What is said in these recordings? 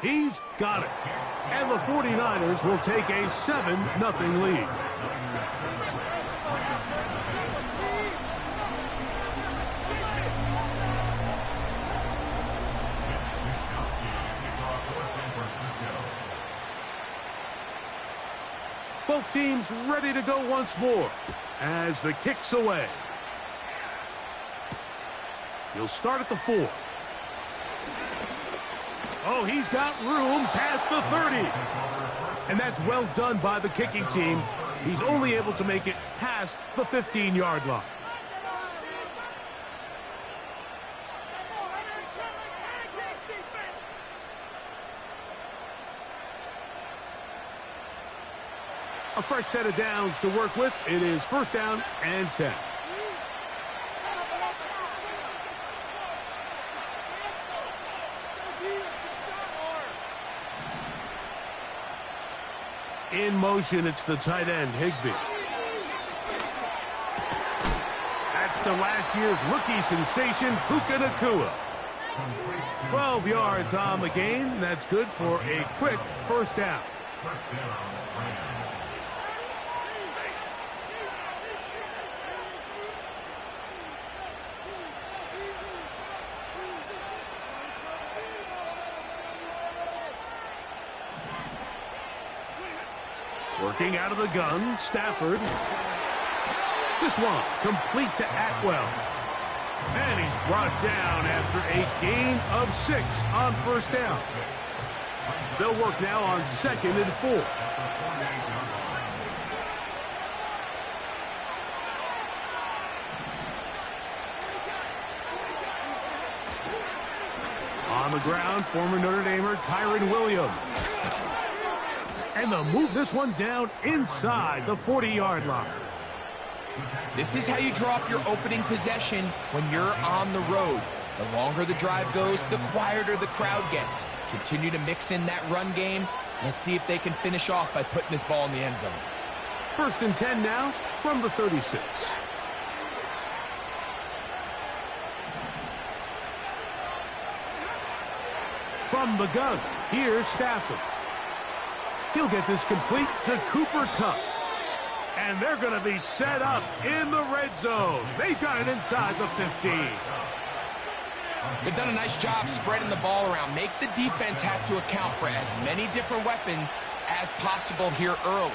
He's got it. And the 49ers will take a 7-0 lead. Both teams ready to go once more as the kick's away. He'll start at the 4. Oh, he's got room past the 30. And that's well done by the kicking team. He's only able to make it past the 15-yard line. A fresh set of downs to work with. It is 1st down and 10. In motion, it's the tight end, Higbee. That's to last year's rookie sensation, Puka Nacua. 12 yards on the gain. That's good for a quick 1st down. Working out of the gun, Stafford. This one complete to Atwell. And he's brought down after a gain of 6 on 1st down. They'll work now on 2nd and 4. On the ground, former Notre Damer Kyren Williams. And they'll move this one down inside the 40-yard line. This is how you draw up your opening possession when you're on the road. The longer the drive goes, the quieter the crowd gets. Continue to mix in that run game. Let's see if they can finish off by putting this ball in the end zone. 1st and 10 now from the 36. From the gun, here's Stafford. He'll get this complete to Cooper Kupp. And they're going to be set up in the red zone. They've got it inside the 15. They've done a nice job spreading the ball around. Make the defense have to account for as many different weapons as possible here early.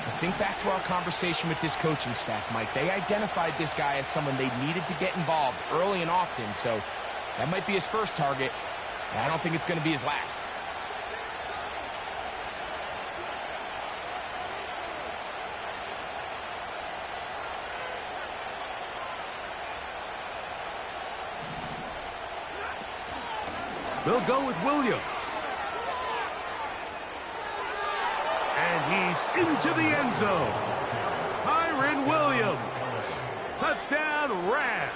But think back to our conversation with this coaching staff, Mike. They identified this guy as someone they needed to get involved early and often. So that might be his first target. But I don't think it's going to be his last. They'll go with Williams. And he's into the end zone. Kyren Williams. Touchdown, Rams.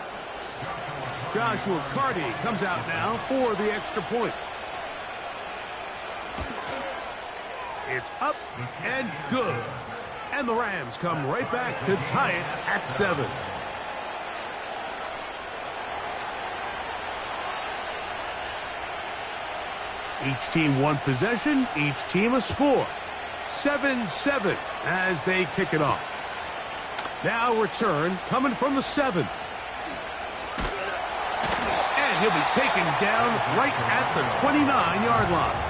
Joshua Carty comes out now for the extra point. It's up and good. And the Rams come right back to tie it at 7. Each team one possession, each team a score. 7-7 as they kick it off. Now return coming from the 7. And he'll be taken down right at the 29-yard line.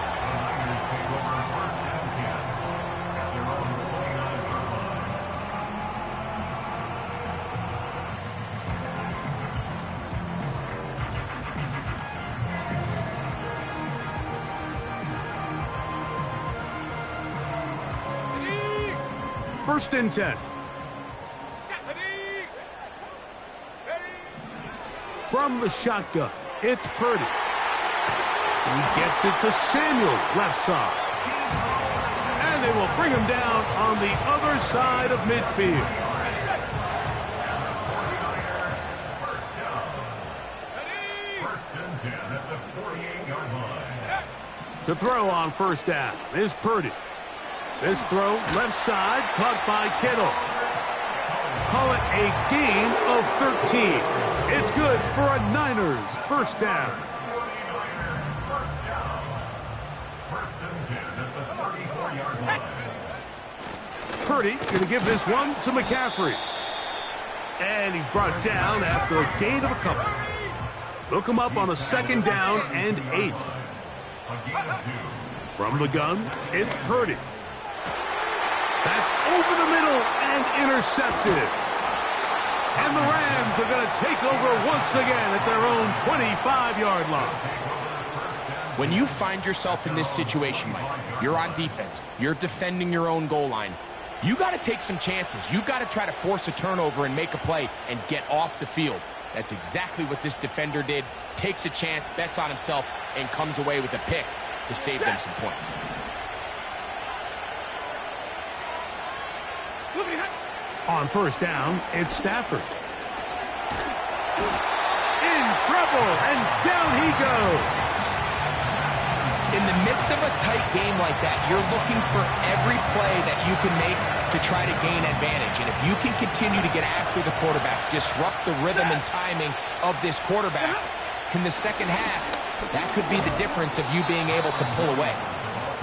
First and 10. From the shotgun, it's Purdy. He gets it to Samuel, left side. And they will bring him down on the other side of midfield. To throw on 1st down is Purdy. This throw, left side, caught by Kittle. Call it a gain of 13. It's good for a Niners 1st down. Purdy going to give this one to McCaffrey. And he's brought down after a gain of a couple. They'll come up on a 2nd down and 8. From the gun, it's Purdy. That's over the middle and intercepted. And the Rams are going to take over once again at their own 25-yard line. When you find yourself in this situation, Mike, you're on defense, you're defending your own goal line, you got to take some chances. You got to try to force a turnover and make a play and get off the field. That's exactly what this defender did. Takes a chance, bets on himself, and comes away with a pick to save them some points. On 1st down, it's Stafford. In trouble, and down he goes. In the midst of a tight game like that, you're looking for every play that you can make to try to gain advantage. And if you can continue to get after the quarterback, disrupt the rhythm and timing of this quarterback in the second half, that could be the difference of you being able to pull away.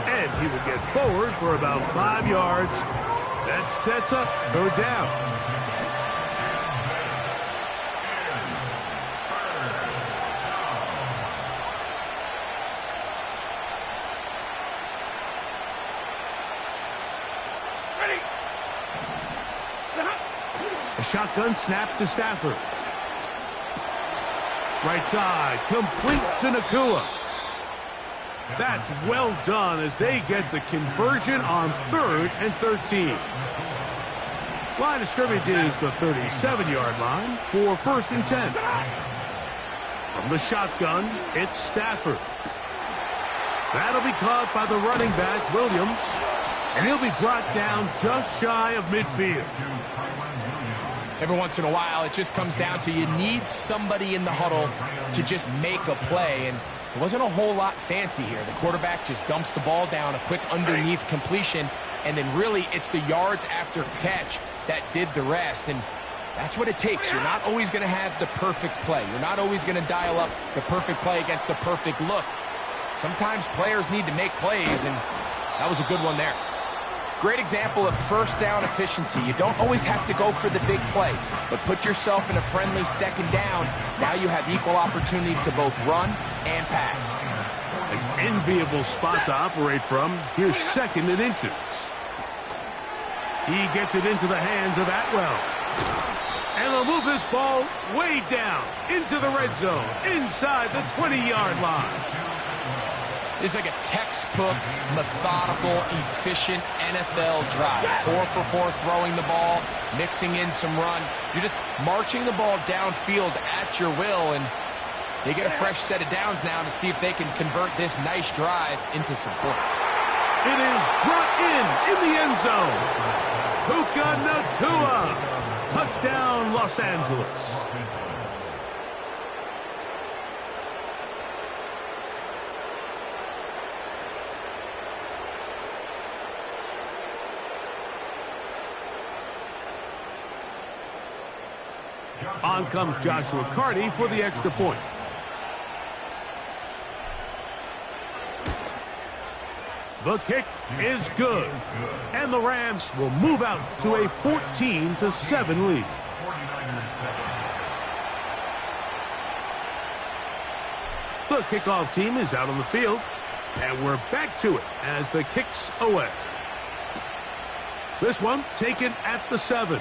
And he will get forward for about 5 yards. That sets up 3rd down. A shotgun snap to Stafford. Right side, complete to Nacua. That's well done as they get the conversion on 3rd and 13. Line of scrimmage is the 37-yard line for 1st and 10. From the shotgun, it's Stafford. That'll be caught by the running back, Williams, and he'll be brought down just shy of midfield. Every once in a while, it just comes down to you need somebody in the huddle to just make a play, and it wasn't a whole lot fancy here. The quarterback just dumps the ball down, a quick underneath completion, and then really it's the yards after catch that did the rest, and that's what it takes. You're not always going to have the perfect play. You're not always going to dial up the perfect play against the perfect look. Sometimes players need to make plays, and that was a good one there. Great example of 1st down efficiency. You don't always have to go for the big play, but put yourself in a friendly 2nd down. Now you have equal opportunity to both run and pass. An enviable spot to operate from. Here's 2nd and inches. He gets it into the hands of Atwell. And they'll move this ball way down into the red zone, inside the 20-yard line. It's like a textbook, methodical, efficient NFL drive. 4 for 4 throwing the ball, mixing in some run. You're just marching the ball downfield at your will, and they get a fresh set of downs now to see if they can convert this nice drive into some points. It is brought in the end zone. Puka Nacua. Touchdown, Los Angeles. On comes Joshua Carty for the extra point. The kick is good. And the Rams will move out to a 14-7 lead. The kickoff team is out on the field. And we're back to it as the kick's away. This one taken at the 7.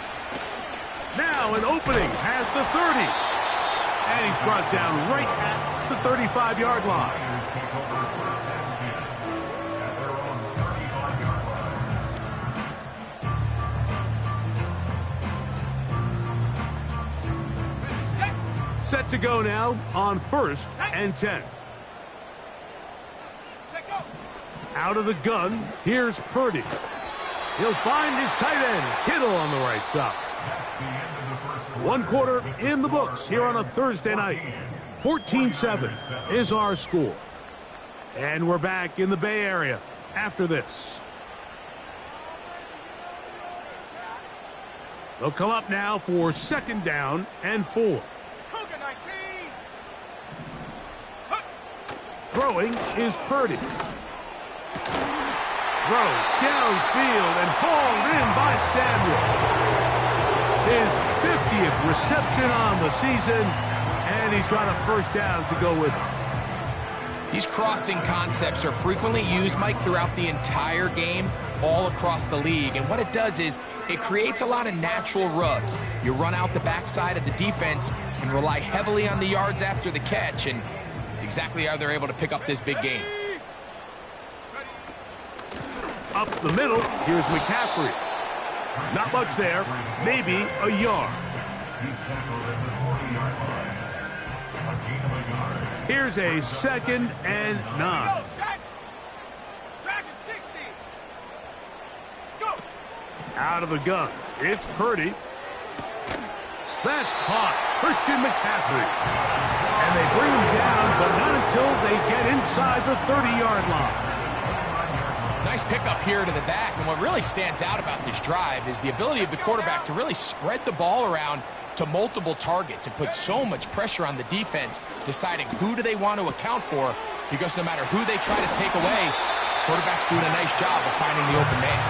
Now an opening has the 30. And he's brought down right at the 35-yard line. Set to go now on 1st and 10. Out of the gun, here's Purdy. He'll find his tight end, Kittle, on the right side. 1 quarter in the books here on a Thursday night. 14-7 is our score. And we're back in the Bay Area after this. They'll come up now for 2nd down and 4. Throwing is Purdy. throw downfield and hauled in by Samuel. His 50th reception on the season, and he's got a first down to go with it. These crossing concepts are frequently used, Mike, throughout the entire game, all across the league. And what it does is it creates a lot of natural rubs. You run out the backside of the defense and rely heavily on the yards after the catch, and it's exactly how they're able to pick up this big game. Up the middle, here's McCaffrey. Not much there, maybe a yard. Here's a 2nd and 9. Out of the gun, it's Purdy. That's caught, Christian McCaffrey. And they bring him down, but not until they get inside the 30-yard line. Nice pickup here to the back, and what really stands out about this drive is the ability of the quarterback to really spread the ball around to multiple targets and put so much pressure on the defense, deciding who do they want to account for, because no matter who they try to take away, quarterback's doing a nice job of finding the open man.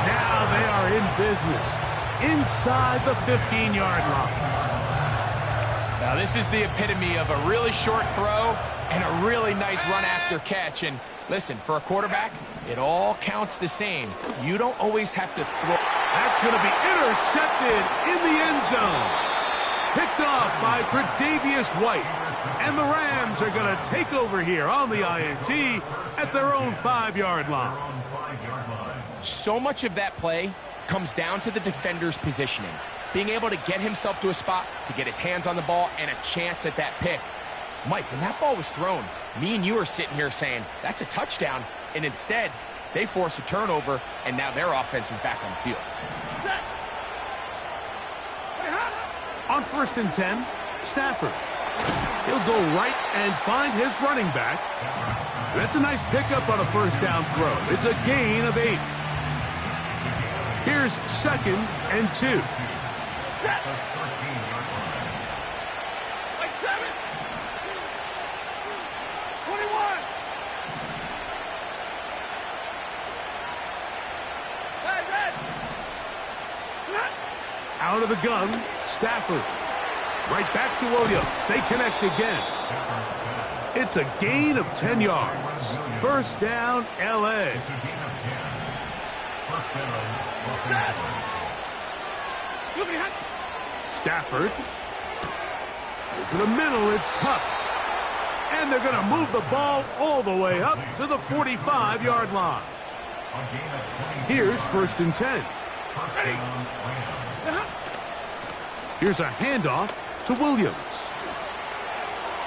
Now they are in business inside the 15-yard line. Now this is the epitome of a really short throw and a really nice run after catch. And listen, for a quarterback, it all counts the same. You don't always have to throw. That's going to be intercepted in the end zone. Picked off by Tre'Davious White. And the Rams are going to take over here on the INT at their own 5-yard line. So much of that play comes down to the defender's positioning. Being able to get himself to a spot, to get his hands on the ball, and a chance at that pick. Mike, when that ball was thrown, me and you are sitting here saying, that's a touchdown. And instead, they force a turnover, and now their offense is back on the field. On 1st and 10, Stafford. He'll go right and find his running back. That's a nice pickup on a first down throw. It's a gain of 8. Here's 2nd and 2. Out of the gun, Stafford. Right back to Williams. They connect again. It's a gain of 10 yards. First down, L.A. Stafford. For the middle, it's Kupp. And they're going to move the ball all the way up to the 45-yard line. Here's 1st and 10. Here's a handoff to Williams.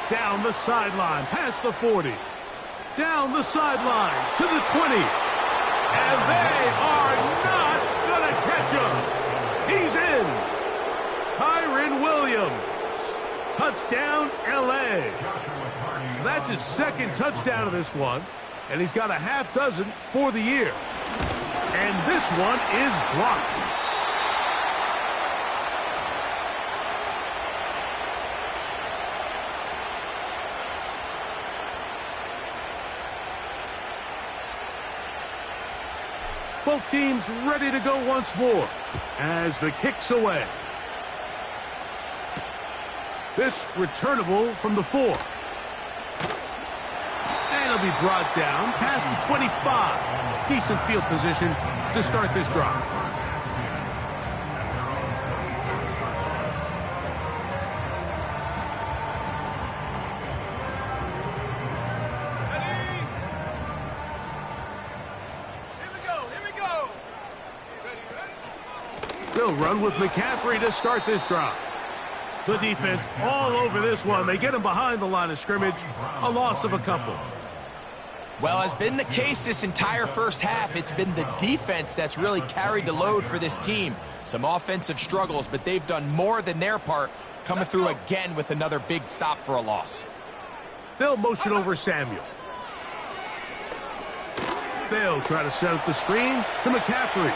Down the sideline, past the 40. Down the sideline to the 20. And they are not going to catch him. He's in. Kyren Williams. Touchdown, L.A. So that's his 2nd touchdown of this one. And he's got a half dozen for the year. And this one is blocked. Both teams ready to go once more as the kick's away. This returnable from the 4. And it'll be brought down past the 25. Decent field position to start this drive. They'll run with McCaffrey to start this drive. The defense all over this one. They get him behind the line of scrimmage. A loss of a couple. Well, has been the case this entire first half. It's been the defense that's really carried the load for this team. Some offensive struggles, but they've done more than their part, coming through again with another big stop for a loss. They'll motion over Samuel. They'll try to set up the screen to McCaffrey.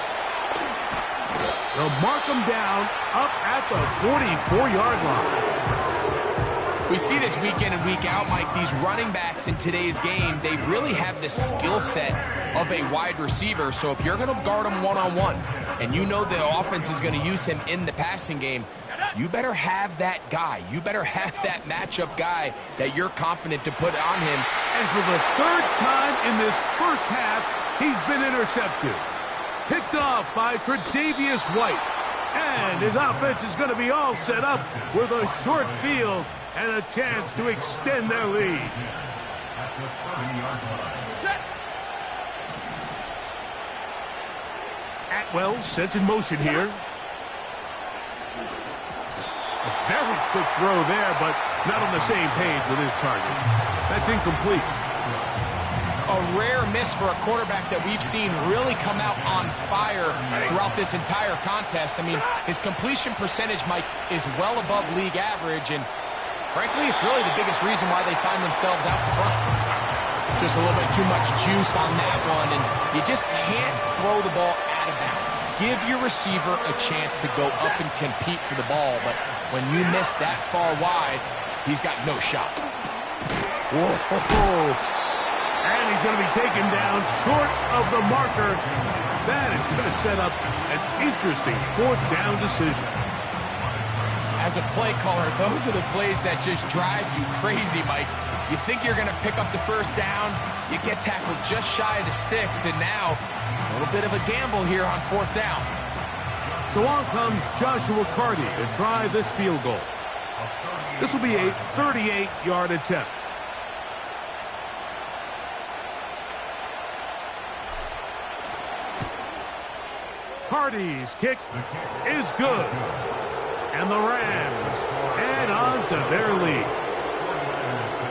They'll mark him down up at the 44-yard line. We see this week in and week out, Mike. These running backs in today's game, they really have the skill set of a wide receiver. So if you're going to guard him one-on-one and you know the offense is going to use him in the passing game, you better have that guy. You better have that matchup guy that you're confident to put on him. And for the third time in this first half, he's been intercepted. Picked off by Tre'Davious White. And his offense is going to be all set up with a short field and a chance to extend their lead. Atwell sent in motion here. A very quick throw there, but not on the same page with his target. That's incomplete. A rare miss for a quarterback that we've seen really come out on fire throughout this entire contest. I mean, his completion percentage, Mike, is well above league average, and frankly, it's really the biggest reason why they find themselves out in front. Just a little bit too much juice on that one, and you just can't throw the ball out of bounds. Give your receiver a chance to go up and compete for the ball, but when you miss that far wide, he's got no shot. Whoa. And he's going to be taken down short of the marker. That is going to set up an interesting fourth down decision. As a play caller, those are the plays that just drive you crazy, Mike. You think you're going to pick up the first down, you get tackled just shy of the sticks, and now a little bit of a gamble here on fourth down. So on comes Joshua Carty to try this field goal. This will be a 38-yard attempt. Carty's kick is good. And the Rams add on to their lead.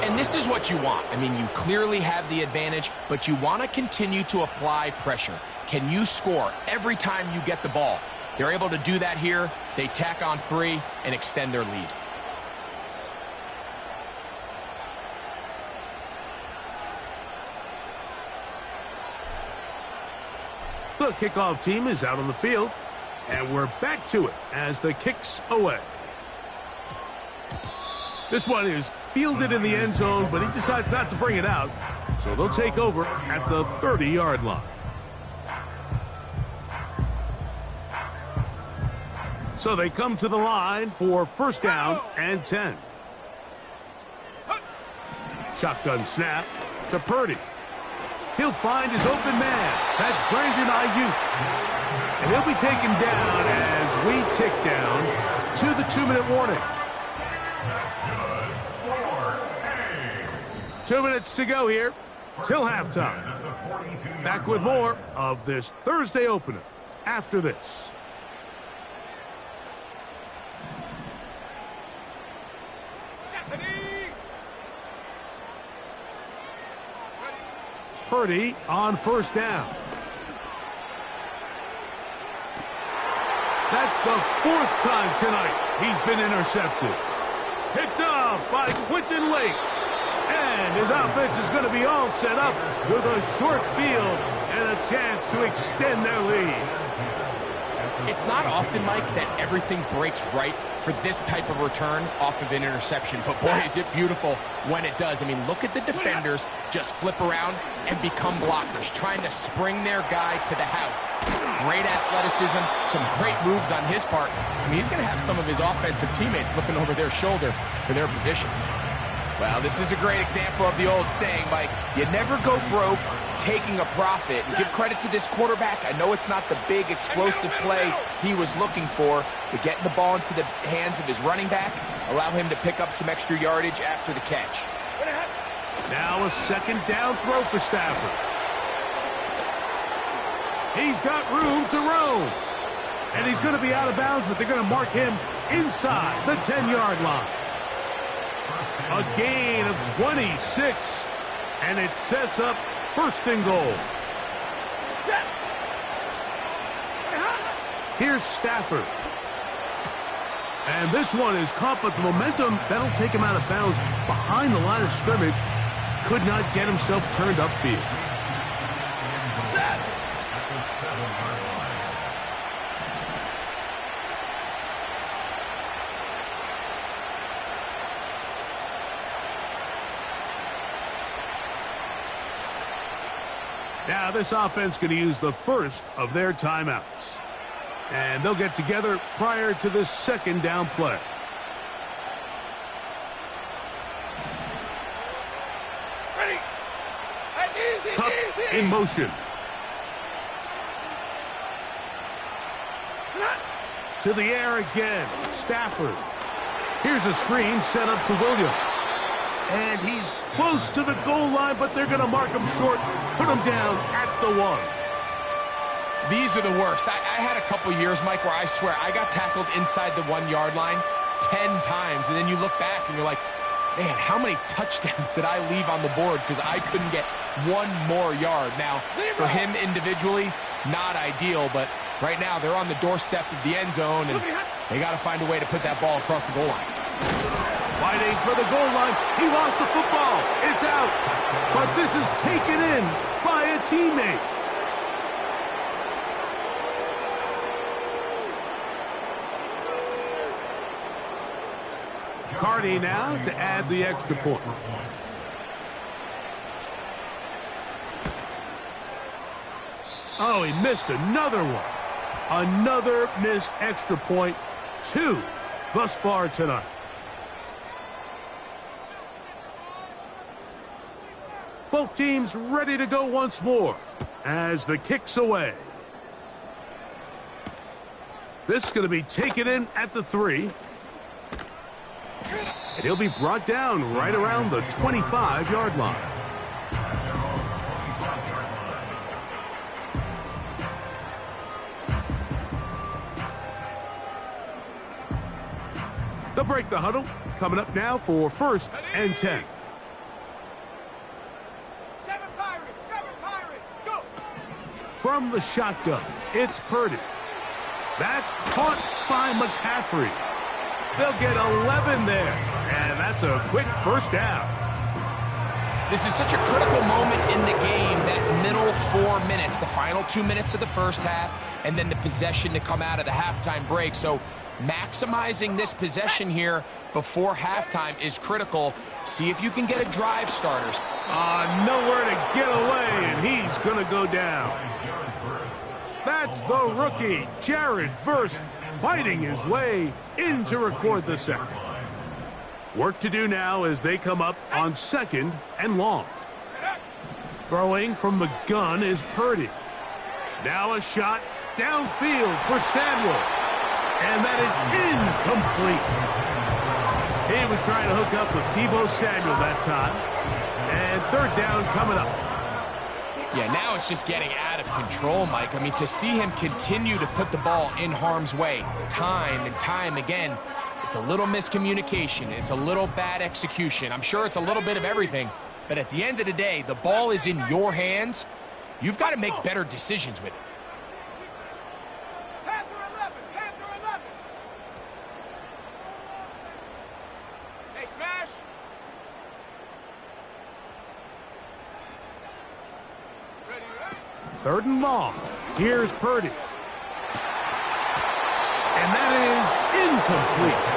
And this is what you want. I mean, you clearly have the advantage, but you want to continue to apply pressure. Can you score every time you get the ball? They're able to do that here. They tack on 3 and extend their lead. The kickoff team is out on the field, and we're back to it as the kick's away. This one is fielded in the end zone, but he decides not to bring it out, so they'll take over at the 30-yard line. So they come to the line for first down and 10. Shotgun snap to Purdy. He'll find his open man. That's Brandon Ayuk. And he'll be taken down as we tick down to the 2-minute warning. 2 minutes to go here till halftime. Back with more of this Thursday opener after this. Purdy on first down. That's the 4th time tonight he's been intercepted. Picked off by Quentin Lake. And his offense is going to be all set up with a short field and a chance to extend their lead. It's not often, Mike, that everything breaks right for this type of return off of an interception. But, boy, is it beautiful when it does. I mean, look at the defenders just flip around and become blockers, trying to spring their guy to the house. Great athleticism, some great moves on his part. I mean, he's going to have some of his offensive teammates looking over their shoulder for their position. Well, this is a great example of the old saying, Mike, you never go broke taking a profit. And give credit to this quarterback. I know it's not the big explosive play he was looking for, but getting the ball into the hands of his running back, allow him to pick up some extra yardage after the catch. Now a second down throw for Stafford. He's got room to roam. And he's going to be out of bounds, but they're going to mark him inside the 10-yard line. A gain of 26, and it sets up first and goal. Here's Stafford. And this one is caught, but the momentum, that'll take him out of bounds behind the line of scrimmage. Could not get himself turned upfield. Now this offense going to use the first of their timeouts. And they'll get together prior to the second down play. Cup in motion. To the air again. Stafford. Here's a screen set up to Williams. And he's close to the goal line, but they're going to mark him short. Put him down at the 1. These are the worst. I had a couple years, Mike, where I swear I got tackled inside the 1 yard line 10 times. And then you look back and you're like, man, how many touchdowns did I leave on the board because I couldn't get one more yard? Now, for him individually, not ideal, but right now they're on the doorstep of the end zone, and they got to find a way to put that ball across the goal line. Fighting for the goal line. He lost the football. It's out. But this is taken in by a teammate. Cardi now to add the extra point. Oh, he missed another one. Another missed extra point. 2 thus far tonight. Both teams ready to go once more as the kick's away. This is going to be taken in at the 3. And he'll be brought down right around the 25-yard line. They'll break the huddle. Coming up now for 1st and 10. 7 Pirates, go! From the shotgun, it's Purdy. That's caught by McCaffrey. They'll get 11 there, and that's a quick first down. This is such a critical moment in the game, that middle 4 minutes, the final 2 minutes of the first half, and then the possession to come out of the halftime break. So maximizing this possession here before halftime is critical. See if you can get a drive starters. Nowhere to get away, and he's going to go down. That's the rookie, Jared Verse, fighting his way in to record the second. Work to do now as they come up on 2nd and long. Throwing from the gun is Purdy. Now a shot downfield for Samuel. And that is incomplete. He was trying to hook up with Deebo Samuel that time. And 3rd down coming up. Yeah, now it's just getting out of control, Mike. I mean, to see him continue to put the ball in harm's way time and time again, it's a little miscommunication. It's a little bad execution. I'm sure it's a little bit of everything. But at the end of the day, the ball is in your hands. You've got to make better decisions with it. Panther 11. Hey, smash! Ready, right? 3rd and long. Here's Purdy. And that is incomplete.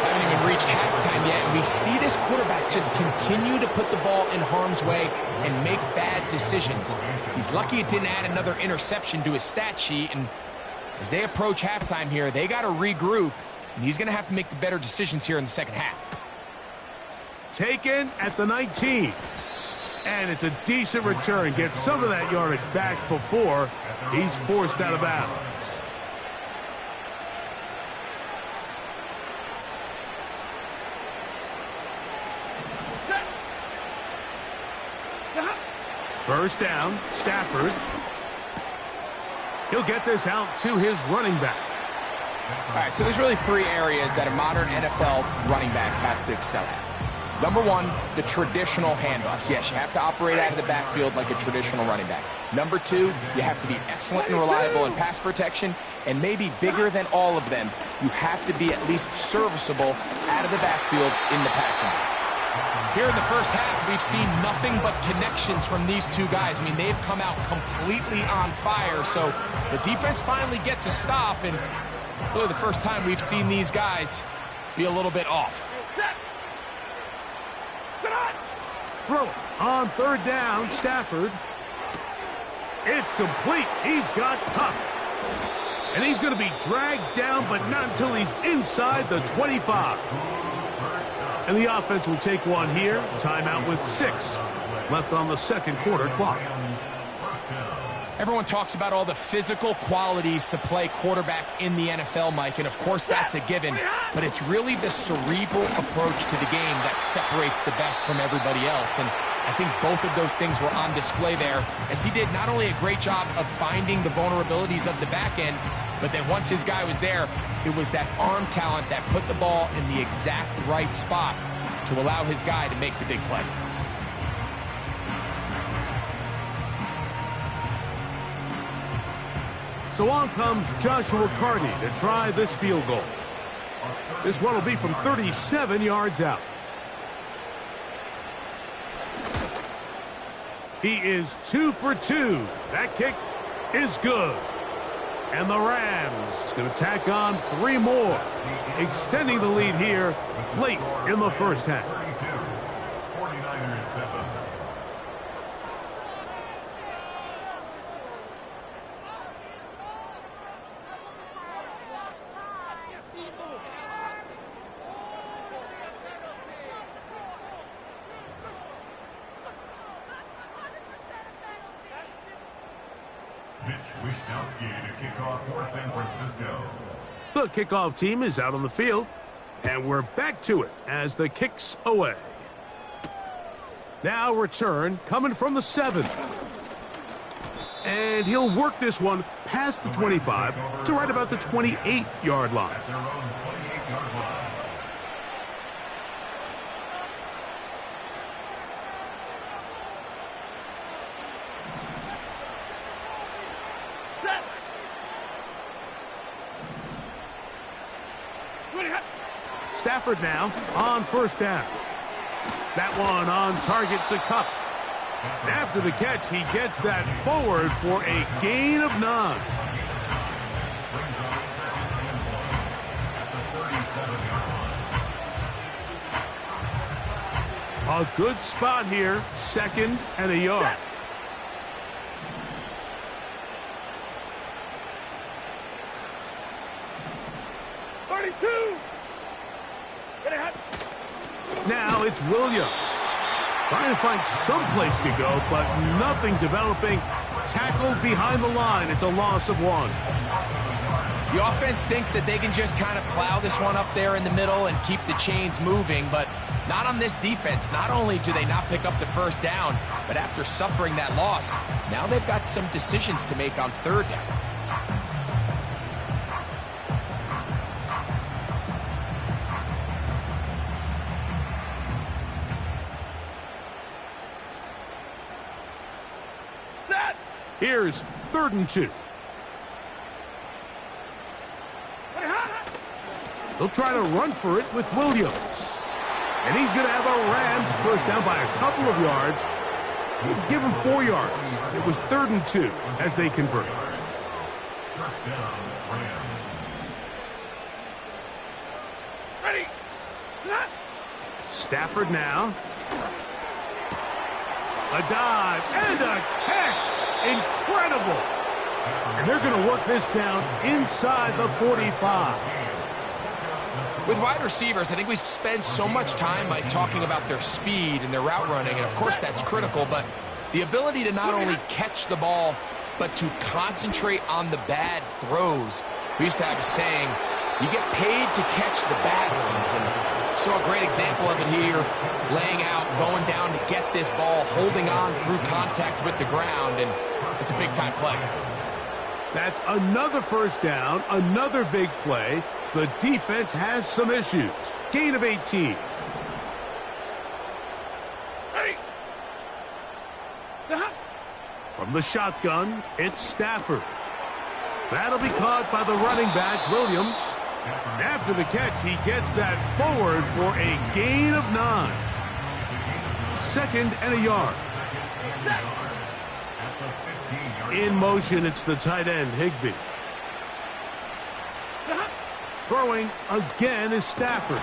Haven't even reached halftime yet, and we see this quarterback just continue to put the ball in harm's way and make bad decisions. He's lucky it didn't add another interception to his stat sheet, and as they approach halftime here, they got to regroup, and he's going to have to make the better decisions here in the second half. Taken at the 19. And it's a decent return. Gets some of that yardage back before he's forced out of bounds. First down, Stafford. He'll get this out to his running back. All right, so there's really 3 areas that a modern NFL running back has to excel at. Number 1, the traditional handoffs. Yes, you have to operate out of the backfield like a traditional running back. Number 2, you have to be excellent and reliable in pass protection, and maybe bigger than all of them, you have to be at least serviceable out of the backfield in the passing game. Here in the first half, we've seen nothing but connections from these 2 guys. I mean, they've come out completely on fire, so the defense finally gets a stop, and really the first time we've seen these guys be a little bit off. Throw on 3rd down, Stafford. It's complete. He's got Tuck. And he's going to be dragged down, but not until he's inside the 25. And the offense will take one here. Timeout with 6 left on the second quarter clock. Everyone talks about all the physical qualities to play quarterback in the NFL, Mike, and of course that's a given, but it's really the cerebral approach to the game that separates the best from everybody else, and I think both of those things were on display there, as he did not only a great job of finding the vulnerabilities of the back end, but then once his guy was there, it was that arm talent that put the ball in the exact right spot to allow his guy to make the big play. So on comes Joshua Carty to try this field goal. This one will be from 37 yards out. He is 2 for 2. That kick is good. And the Rams going to tack on 3 more, extending the lead here late in the first half. 49ers 7. The kickoff team is out on the field, and we're back to it as the kick's away. Now return coming from the 7. And he'll work this one past the 25 to right about the 28-yard line. Stafford now on first down. That one on target to Kupp. After the catch, he gets that forward for a gain of 9. A good spot here, 2nd and a yard. Now it's Williams. Trying to find some place to go, but nothing developing. Tackled behind the line. It's a loss of 1. The offense thinks that they can just kind of plow this one up there in the middle and keep the chains moving, but not on this defense. Not only do they not pick up the first down, but after suffering that loss, now they've got some decisions to make on 3rd down. Here's 3rd and 2. They'll try to run for it with Williams. And he's going to have a Rams first down by a couple of yards. We'll give him 4 yards. It was 3rd and 2 as they convert. First down, Rams. Ready. Stafford now. A dive and a catch. Incredible. And they're going to work this down inside the 45. With wide receivers, I think we spend so much time talking about their speed and their route running, and of course that's critical, but the ability to not only catch the ball, but to concentrate on the bad throws. We used to have a saying, you get paid to catch the bad ones, and so a great example of it here, laying out, going down to get this ball, holding on through contact with the ground, and it's a big-time play. That's another first down, another big play. The defense has some issues. Gain of 18. From the shotgun, it's Stafford. That'll be caught by the running back, Williams. After the catch, he gets that forward for a gain of 9. 2nd and a yard. In motion, it's the tight end, Higbee. Throwing again is Stafford.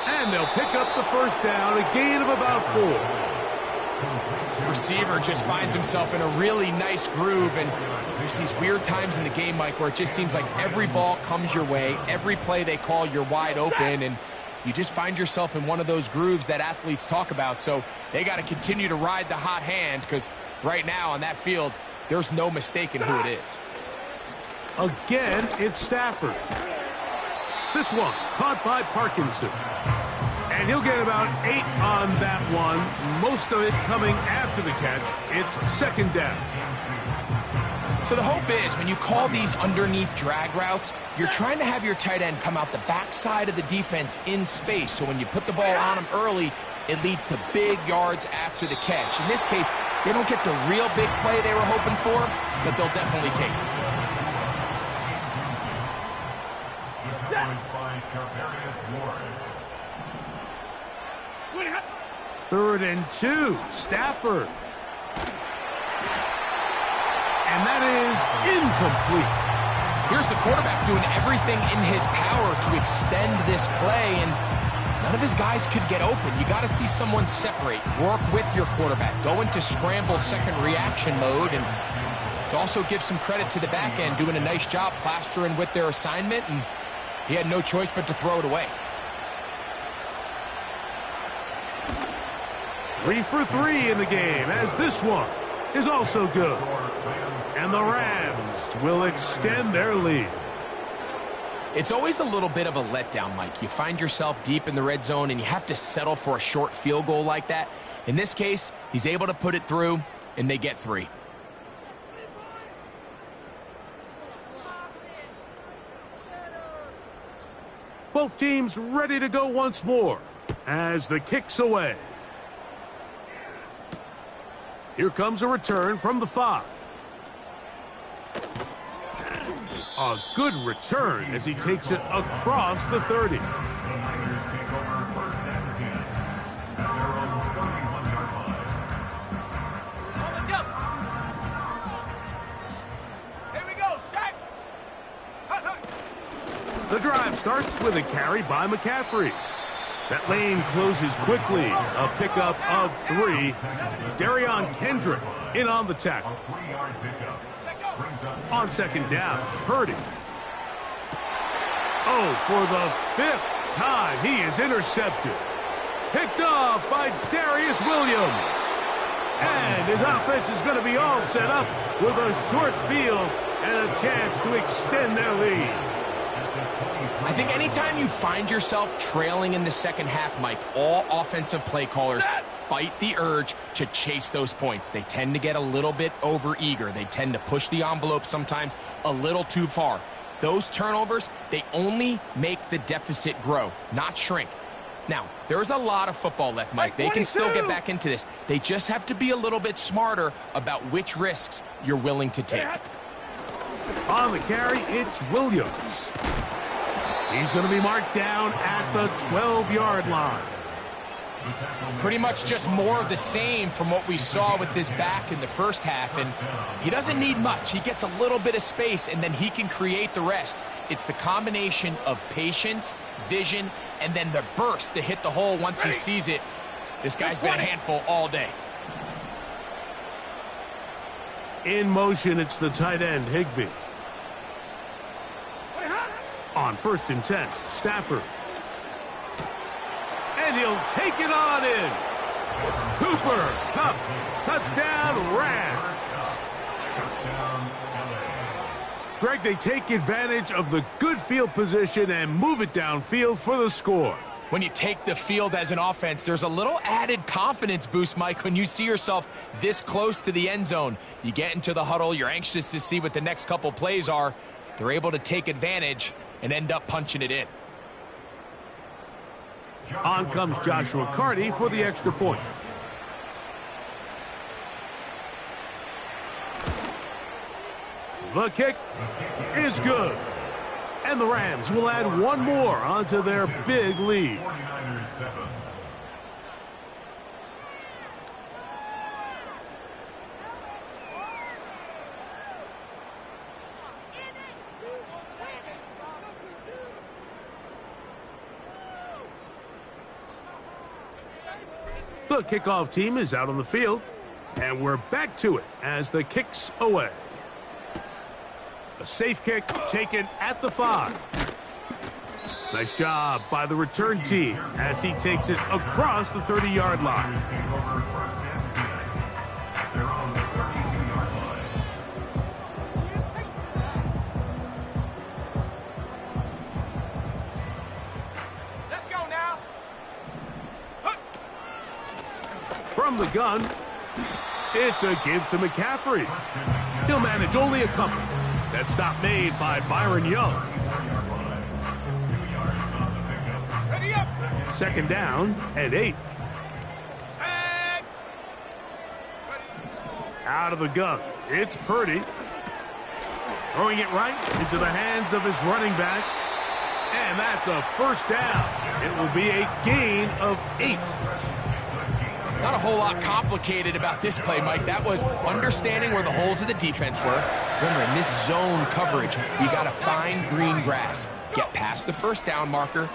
And they'll pick up the first down, a gain of about 4. Receiver just finds himself in a really nice groove, and there's these weird times in the game, Mike, where it just seems like every ball comes your way, every play they call, you're wide open, and you just find yourself in one of those grooves that athletes talk about. So they got to continue to ride the hot hand, because right now on that field, there's no mistaking who it is. Again, it's Stafford. This one caught by Parkinson. And he'll get about 8 on that one, most of it coming after the catch. It's second down. So the hope is when you call these underneath drag routes, you're trying to have your tight end come out the backside of the defense in space. So when you put the ball on him early, it leads to big yards after the catch. In this case, they don't get the real big play they were hoping for, but they'll definitely take it. Third and 2, Stafford. And that is incomplete. Here's the quarterback doing everything in his power to extend this play, and none of his guys could get open. You got to see someone separate, work with your quarterback, go into scramble second reaction mode, and it also gives some credit to the back end doing a nice job plastering with their assignment, and he had no choice but to throw it away. 3 for 3 in the game, as this one is also good. And the Rams will extend their lead. It's always a little bit of a letdown, Mike. You find yourself deep in the red zone, and you have to settle for a short field goal like that. In this case, he's able to put it through, and they get 3. Both teams ready to go once more as the kick's away. Here comes a return from the 5. A good return as he takes it across the 30. The drive starts with a carry by McCaffrey. That lane closes quickly. A pickup of 3. Darion Kendrick in on the tackle. On second down, Purdy. Oh, for the 5th time, he is intercepted. Picked off by Darius Williams. And his offense is going to be all set up with a short field and a chance to extend their lead. I think anytime you find yourself trailing in the second half, Mike, all offensive play callers fight the urge to chase those points. They tend to get a little bit overeager. They tend to push the envelope sometimes a little too far. Those turnovers, they only make the deficit grow, not shrink. Now, there's a lot of football left, Mike. They can still get back into this. They just have to be a little bit smarter about which risks you're willing to take. On the carry, it's Williams. He's going to be marked down at the 12-yard line. Pretty much just more of the same from what we saw with this back in the first half, and he doesn't need much. He gets a little bit of space, and then he can create the rest. It's the combination of patience, vision, and then the burst to hit the hole once he sees it. This guy's been a handful all day. In motion, it's the tight end, Higbee. On 1st and 10, Stafford. And he'll take it on in. Cooper Kupp, touchdown Rams. Greg, they take advantage of the good field position and move it downfield for the score. When you take the field as an offense, there's a little added confidence boost, Mike, when you see yourself this close to the end zone. You get into the huddle, you're anxious to see what the next couple plays are. They're able to take advantage and end up punching it in. On comes Joshua Carty for the extra point. The kick is good. And the Rams will add one more onto their big lead. The kickoff team is out on the field, and we're back to it as the kick's away. A safe kick taken at the 5. Nice job by the return team as he takes it across the 30-yard line. Let's go now. From the gun, it's a give to McCaffrey. He'll manage only a couple. That stop made by Byron Young. Ready up. Second down and 8. Set. Out of the gun, it's Purdy. Throwing it right into the hands of his running back. And that's a first down. It will be a gain of 8. Not a whole lot complicated about this play, Mike. That was understanding where the holes of the defense were. Remember, in this zone coverage, you got to find green grass. Get past the first down marker,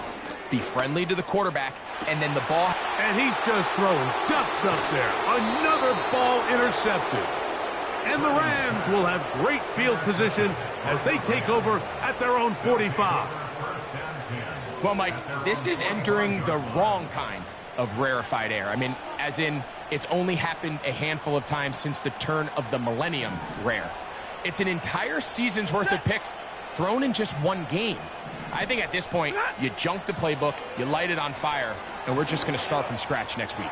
be friendly to the quarterback, and then the ball. And he's just throwing ducks up there. Another ball intercepted. And the Rams will have great field position as they take over at their own 45. Well, Mike, this is entering the wrong kind of rarefied air. I mean, as in, it's only happened a handful of times since the turn of the millennium rare. It's an entire season's worth of picks thrown in just one game. I think at this point, you junk the playbook, you light it on fire, and we're just going to start from scratch next week.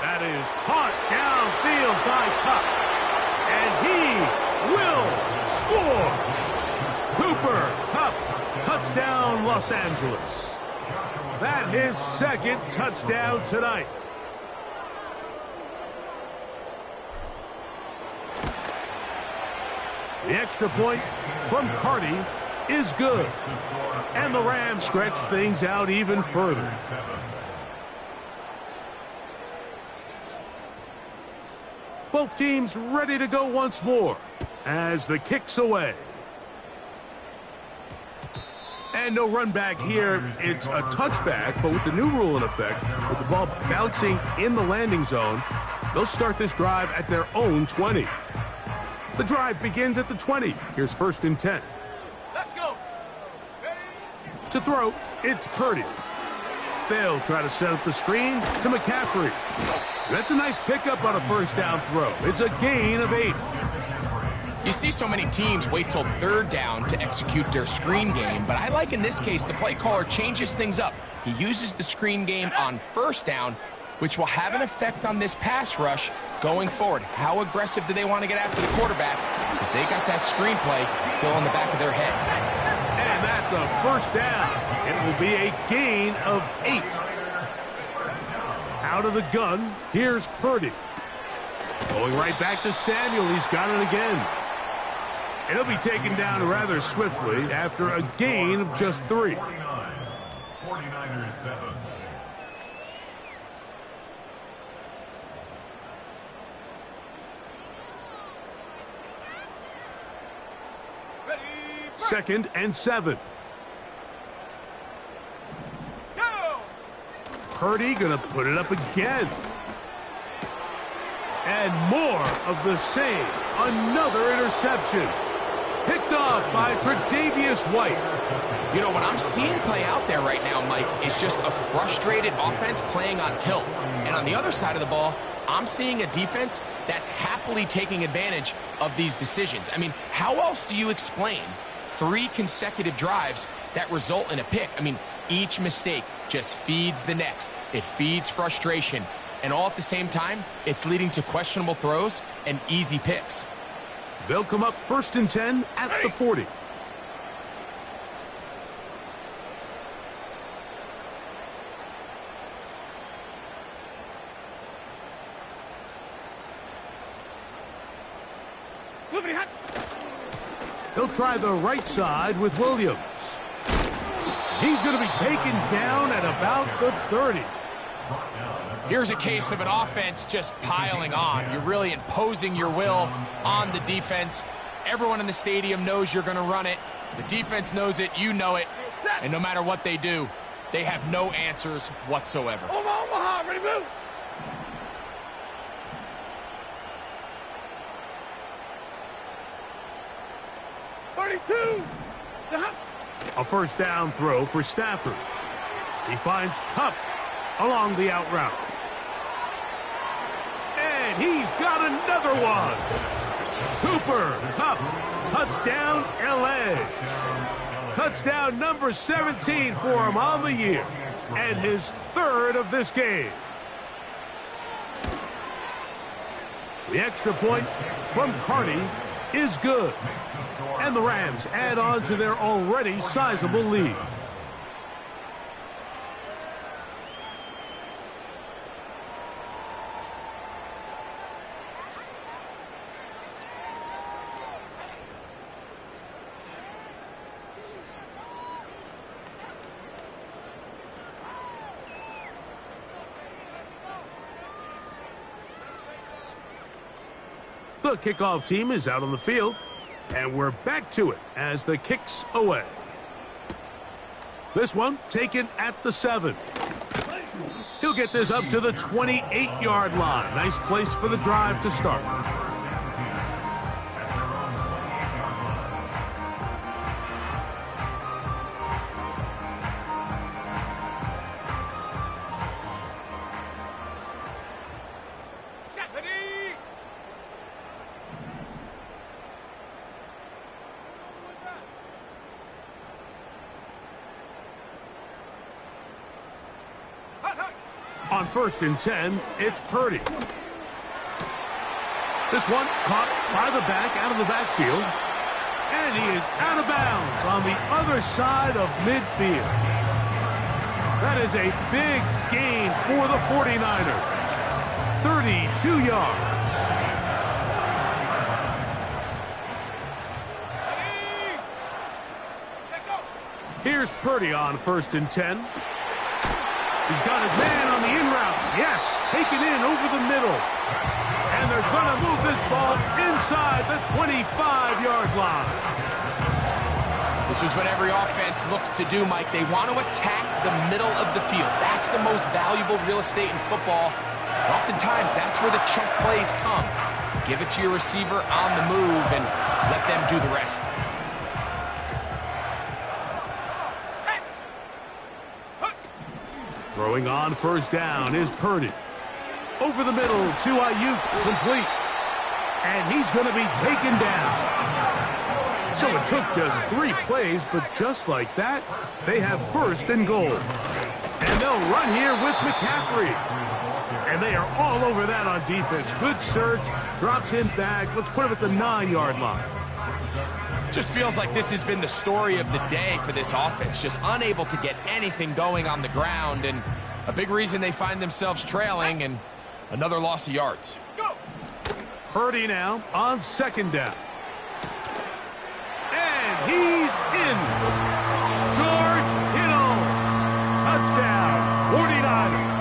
That is caught downfield by Kupp. And he will score. Cooper Kupp, touchdown Los Angeles. That his second touchdown tonight. The extra point from Carty is good. And the Rams stretch things out even further. Both teams ready to go once more as the kick's away. And no run back here. It's a touchback, but with the new rule in effect, with the ball bouncing in the landing zone, they'll start this drive at their own 20. The drive begins at the 20. Here's 1st and 10. Let's go. Ready. To throw, it's Purdy. They'll try to set up the screen to McCaffrey. That's a nice pickup on a first down throw. It's a gain of 8. You see so many teams wait till 3rd down to execute their screen game, but I like in this case the play caller changes things up. He uses the screen game on 1st down, which will have an effect on this pass rush going forward. How aggressive do they want to get after the quarterback? Because they got that screen play still on the back of their head. And that's a first down. It will be a gain of 8. Out of the gun, here's Purdy. Going right back to Samuel. He's got it again. And he'll be taken down rather swiftly after a gain of just 3. 49ers 7. Ready. 2nd and 7. Go. Purdy gonna put it up again. And more of the same. Another interception. Picked off by Tre'Davious White. You know, what I'm seeing play out there right now, Mike, is just a frustrated offense playing on tilt. And on the other side of the ball, I'm seeing a defense that's happily taking advantage of these decisions. I mean, how else do you explain 3 consecutive drives that result in a pick? I mean, each mistake just feeds the next. It feeds frustration. And all at the same time, it's leading to questionable throws and easy picks. They'll come up 1st and 10 at the 40. He'll try the right side with Williams. He's going to be taken down at about the 30. Here's a case of an offense just piling on. You're really imposing your will on the defense. Everyone in the stadium knows you're going to run it. The defense knows it. You know it. And no matter what they do, they have no answers whatsoever. Omaha, ready, move. 32. A first down throw for Stafford. He finds Kupp along the out route. And he's got another one. Cooper Kupp, touchdown LA. Touchdown number 17 for him on the year, and his third of this game. The extra point from Carney is good, and the Rams add on to their already sizable lead. The kickoff team is out on the field, and we're back to it as the kick's away. This one taken at the 7. He'll get this up to the 28-yard line. Nice place for the drive to start. On 1st and 10, it's Purdy. This one caught by the back out of the backfield. And he is out of bounds on the other side of midfield. That is a big gain for the 49ers. 32 yards. Here's Purdy on 1st and 10. He's got his man on the in route. Yes, taken in over the middle. And they're going to move this ball inside the 25-yard line. This is what every offense looks to do, Mike. They want to attack the middle of the field. That's the most valuable real estate in football. And oftentimes, that's where the chunk plays come. Give it to your receiver on the move and let them do the rest. Throwing on 1st down is Purdy. Over the middle to Ayuk, complete. And he's going to be taken down. So it took just 3 plays, but just like that, they have 1st and goal. And they'll run here with McCaffrey. And they are all over that on defense. Good surge, drops him back. Let's put him at the 9-yard line. Just feels like this has been the story of the day for this offense. Just unable to get anything going on the ground, and a big reason they find themselves trailing, and another loss of yards. Purdy now on 2nd down. And he's in. George Kittle. Touchdown, 49ers.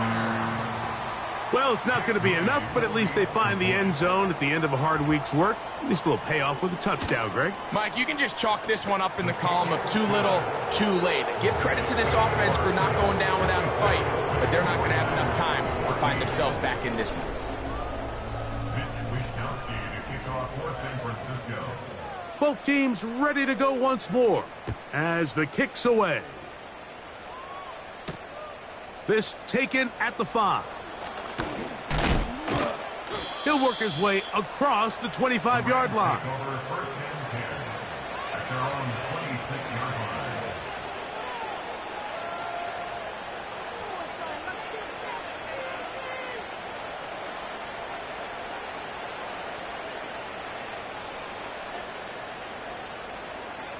Well, it's not going to be enough, but at least they find the end zone at the end of a hard week's work. At least a little payoff with a touchdown, Greg. Mike, you can just chalk this one up in the column of too little, too late. Give credit to this offense for not going down without a fight, but they're not going to have enough time to find themselves back in this one. Both teams ready to go once more as the kick's away. This taken at the 5. He'll work his way across the 25-yard line.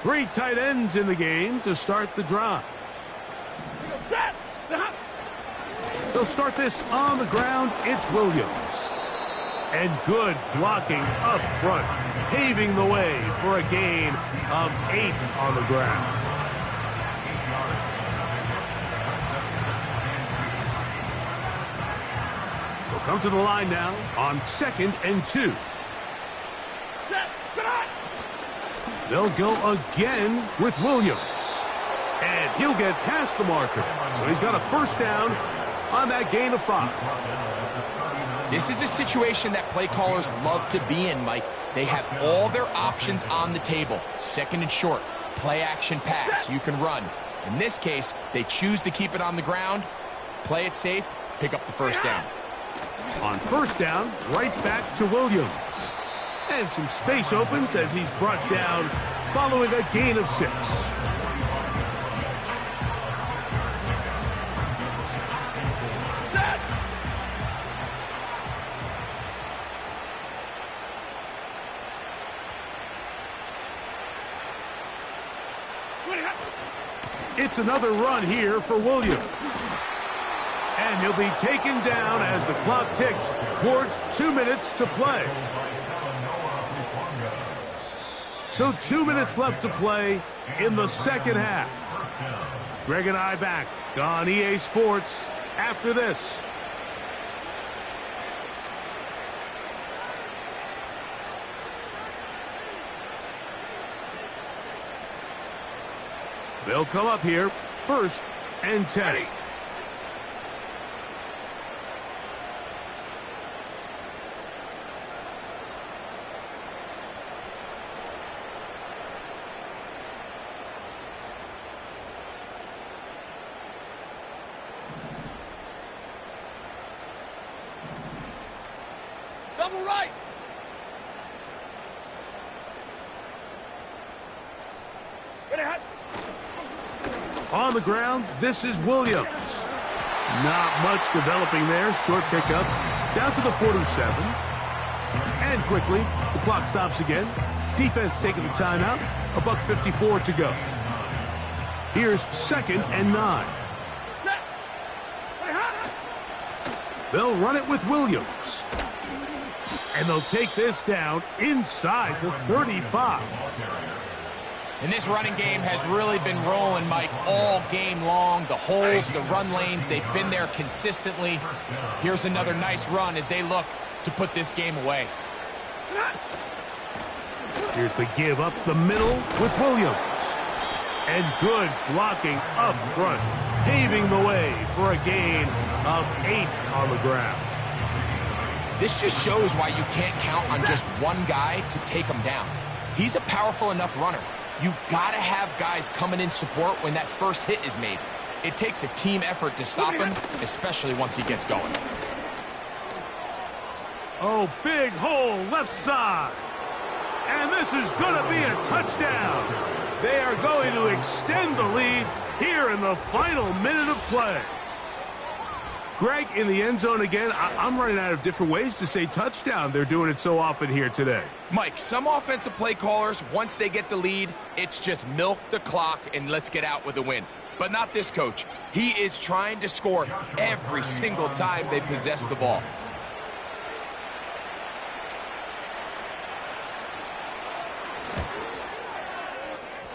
Three tight ends in the game to start the drive. They'll start this on the ground. It's Williams. And good blocking up front, paving the way for a gain of 8 on the ground. They'll come to the line now on 2nd and 2. They'll go again with Williams. And he'll get past the marker. So he's got a 1st down on that gain of 5. This is a situation that play callers love to be in, Mike. They have all their options on the table. Second and short, play action pass, you can run. In this case, they choose to keep it on the ground, play it safe, pick up the first down. On first down, right back to Williams. And some space opens as he's brought down following a gain of 6. It's another run here for Williams. And he'll be taken down as the clock ticks towards 2 minutes to play. So 2 minutes left to play in the second half. Greg and I back on EA Sports after this. They'll come up here, 1st and 10. Double right. Ready, hot. On the ground, this is Williams. Not much developing there. Short pickup down to the 47. And quickly, the clock stops again. Defense taking the timeout. $1:54 to go. Here's 2nd and 9. Set. Ready, hot. They'll run it with Williams. And they'll take this down inside the 35. And this running game has really been rolling, Mike, all game long. The holes, the run lanes, they've been there consistently. Here's another nice run as they look to put this game away. Here's the give up the middle with Williams. And good blocking up front, paving the way for a gain of 8 on the ground. This just shows why you can't count on just one guy to take him down. He's a powerful enough runner. You gotta have guys coming in support when that first hit is made. It takes a team effort to stop him, especially once he gets going. Oh, big hole left side. And this is going to be a touchdown. They are going to extend the lead here in the final minute of play. Greg, in the end zone again, I'm running out of different ways to say touchdown. They're doing it so often here today. Mike, some offensive play callers, once they get the lead, it's just milk the clock and let's get out with a win. But not this coach. He is trying to score every single time they possess the ball.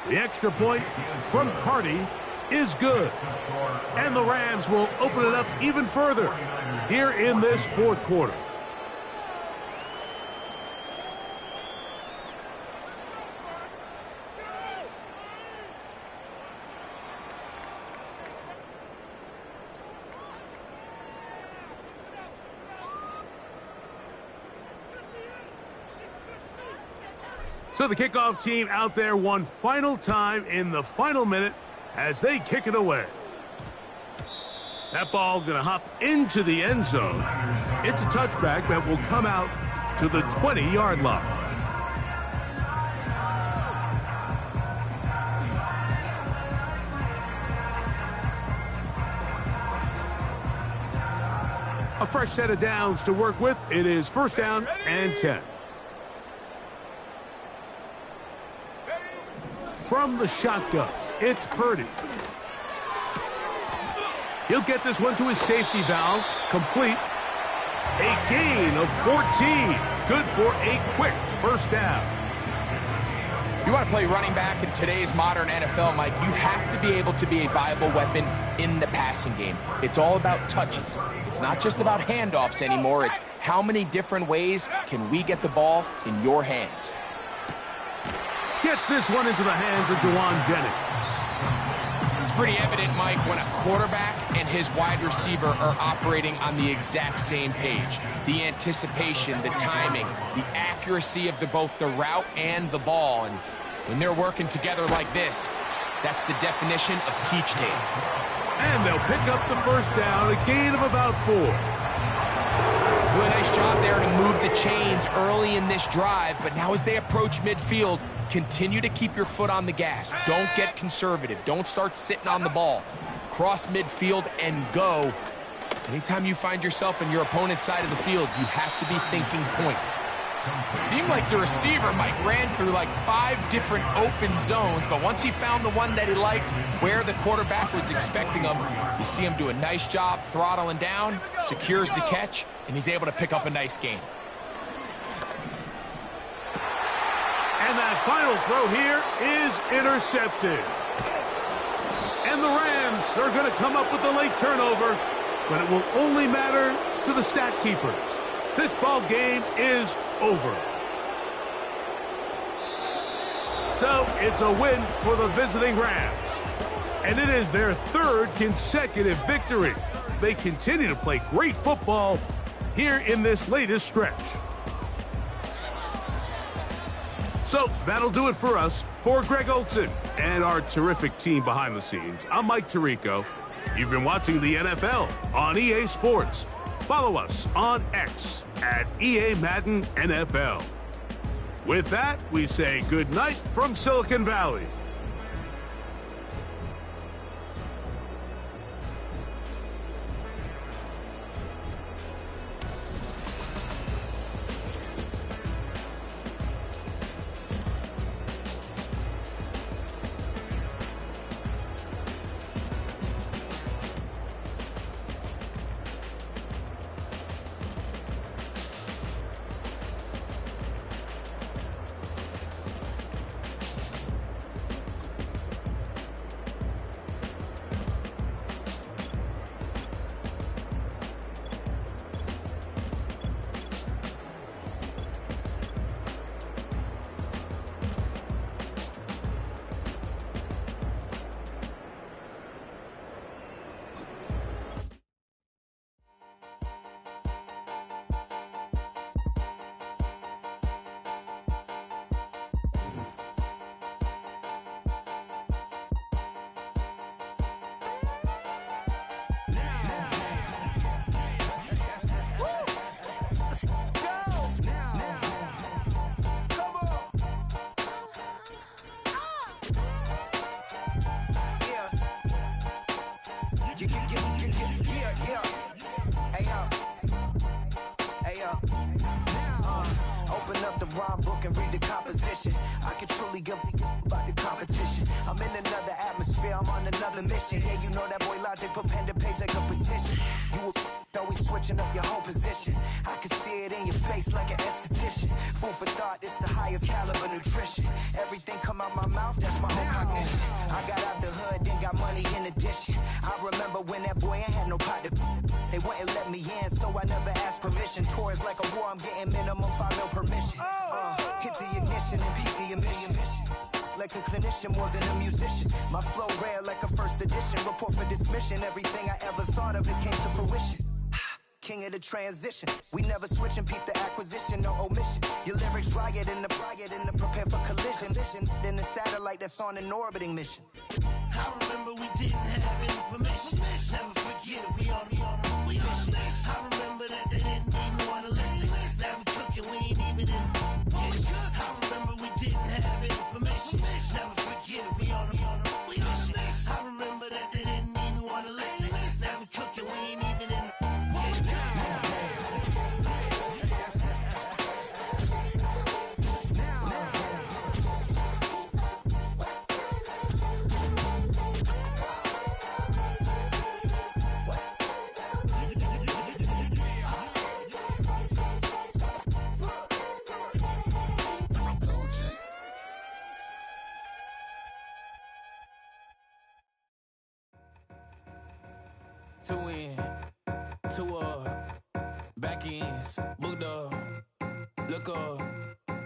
The extra point from Carty is good. And the Rams will open it up even further here in this fourth quarter. So the kickoff team out there one final time in the final minute as they kick it away. That ball going to hop into the end zone. It's a touchback that will come out to the 20-yard line. A fresh set of downs to work with. It is first down and 10. From the shotgun, it's Purdy. He'll get this one to his safety valve, complete. A gain of 14. Good for a quick first down. If you want to play running back in today's modern NFL, Mike, you have to be able to be a viable weapon in the passing game. It's all about touches. It's not just about handoffs anymore. It's how many different ways can we get the ball in your hands. Gets this one into the hands of Juwan Jennings. pretty evident, Mike, when a quarterback and his wide receiver are operating on the exact same page. The anticipation, the timing, the accuracy of both the route and the ball. And when they're working together like this, that's the definition of teach tape. And they'll pick up the first down, a gain of about 4. Do a nice job there to move the chains early in this drive, but now as they approach midfield, continue to keep your foot on the gas. Don't get conservative. Don't start sitting on the ball. Cross midfield and go. Anytime you find yourself in your opponent's side of the field, you have to be thinking points. It seemed like the receiver, Mike, ran through like 5 different open zones, but once he found the one that he liked, where the quarterback was expecting him, you see him do a nice job throttling down, secures the catch, and he's able to pick up a nice gain. And that final throw here is intercepted. And the Rams are going to come up with a late turnover, but it will only matter to the stat keepers. This ball game is over. So it's a win for the visiting Rams. And it is their 3rd consecutive victory. They continue to play great football here in this latest stretch. So that'll do it for us. For Greg Olsen and our terrific team behind the scenes, I'm Mike Tirico. You've been watching the NFL on EA Sports. Follow us on X at EA Madden NFL. With that, we say good night from Silicon Valley. Open up the rhyme book and read the composition. I can truly give about the competition. I'm in another atmosphere, I'm on another mission. Yeah, you know that boy Logic put pen to page like a petition. You always switching up your whole position. I can see it in your face like an esthetician. Food for thought, it's the highest caliber nutrition. Everything come out my mouth, that's my own cognition. I got out the hood, then got money in addition. I remember when that boy ain't had no pot to. They wouldn't let me in, so I never asked permission. Tours like a war, I'm getting minimum 5 mil permission. Hit the ignition and beat the emission. Like a clinician more than a musician. My flow rare like a first edition. Report for dismission. Everything I ever thought of, it came to fruition. King of the transition. We never switch and peep the acquisition, no omission. Your lyrics dry it in the prepare for collision. Then the satellite that's on an orbiting mission. I remember we didn't have any permission. Never forget we on a mission. I remember that they didn't even want to listen. Now we cooking, we ain't even in the kitchen. I remember we didn't have any permission. Never forget we on a mission. I remember that they didn't even want to listen. Now we cooking, we ain't even in the kitchen. Two in, two back ends, booked up, look up,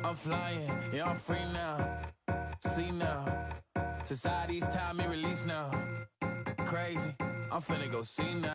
I'm flying, yeah I'm free now, see now, society's time me release now, crazy. I'm finna go see now.